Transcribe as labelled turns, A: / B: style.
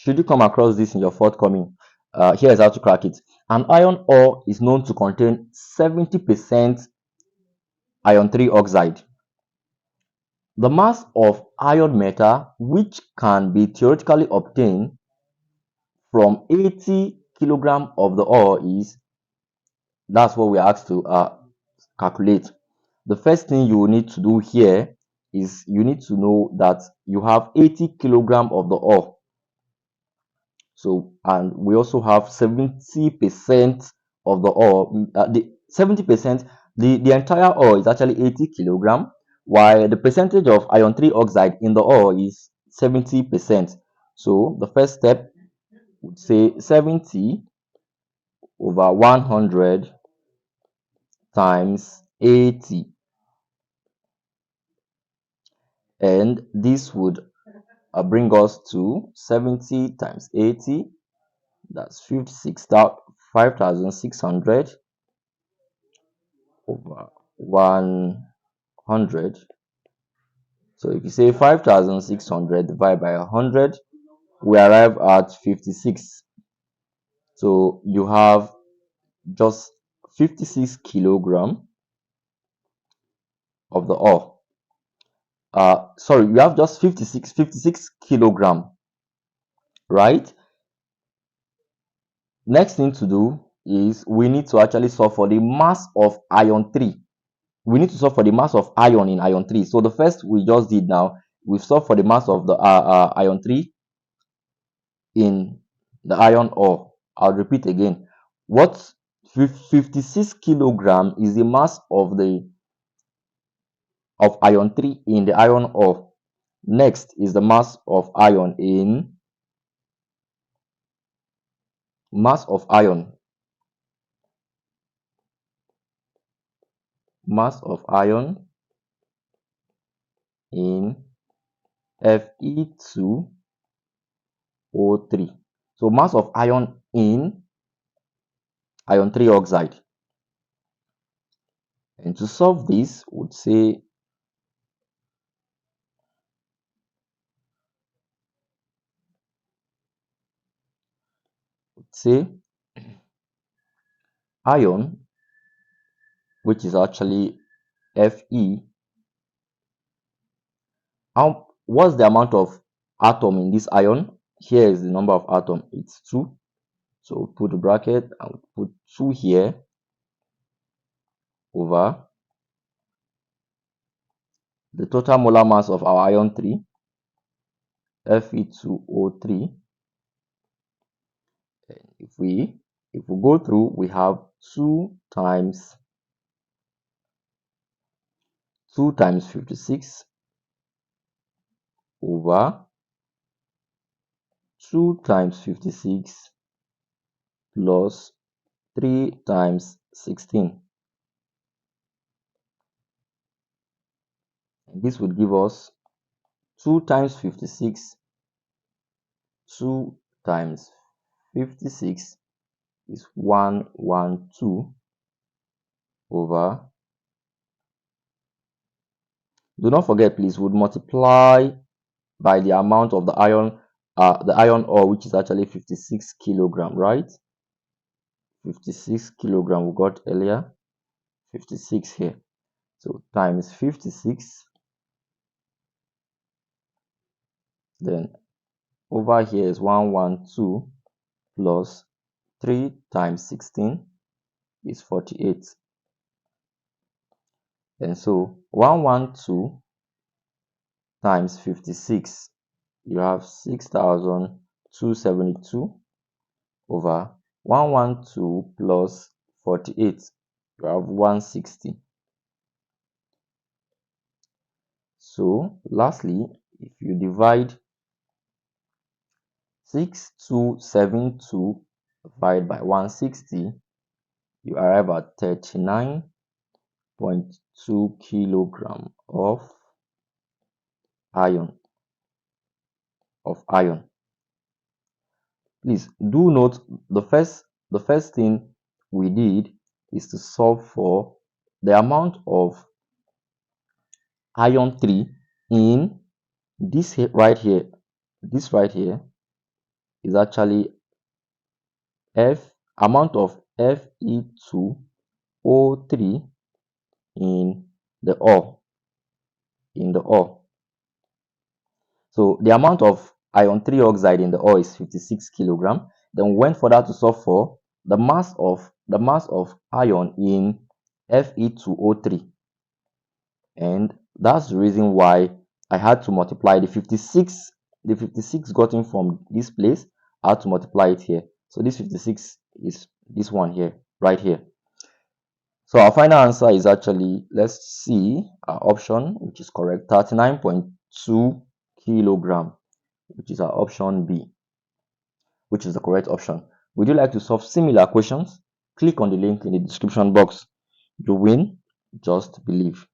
A: Should you come across this in your forthcoming, here's how to crack it. An iron ore is known to contain 70% iron 3 oxide. The mass of iron metal which can be theoretically obtained from 80 kilogram of the ore is, that's what we're asked to calculate. The first thing you will need to do here is you need to know that you have 80 kilogram of the ore. So, and we also have 70% of the ore. The 70%, the entire ore is actually 80 kilogram, while the percentage of iron 3 oxide in the ore is 70%. So the first step would say 70 over 100 times 80, and this would bring us to 70 times 80, that's 5,600 over 100. So if you say 5,600 divided by 100, we arrive at 56. So you have just 56 kilogram of the ore. Sorry, you have just 56 kilogram, right? Next thing to do is we need to actually solve for the mass of iron 3. We need to solve for the mass of iron in iron 3. So the first we just did now, we've solved for the mass of the iron 3 in the iron ore. I'll repeat again. What 56 kilogram is the mass of iron 3 in the iron ore. Next is the mass of iron in mass of iron in Fe2O3. So mass of iron in iron 3 oxide. And to solve this, would say iron, which is actually Fe. What's the amount of atom in this iron? Here is the number of atom. It's 2. So put the bracket and put 2 here over the total molar mass of our iron 3, Fe2O3. And if we go through, we have 2 times 56 over 2 times 56 plus 3 times 16. And this would give us 2 times 56. 2 times 56 is 112 over. Do not forget, please, would multiply by the amount of the iron ore, which is actually 56 kilogram, right? 56 kilogram we got earlier, 56 here. So times 56, then over here is 112 plus 3 times 16 is 48. And so 112 times 56, you have 6,272 over 112 plus 48, you have 160. So lastly, if you divide 6272 divided by 160, you arrive at 39.2 kilogram of iron. Please do note the first thing we did is to solve for the amount of iron 3 in this right here, is actually amount of Fe2O3 in the ore. So the amount of iron 3 oxide in the ore is 56 kilogram. Then we went further to solve for the mass of iron in Fe2O3, and that's the reason why I had to multiply the 56 gotten from this place. I had to multiply it here. So this 56 is this one here, right here. So our final answer is actually, let's see our option, which is correct, 39.2 kilogram, which is our option B, which is the correct option. Would you like to solve similar questions? Click on the link in the description box. You win, just believe.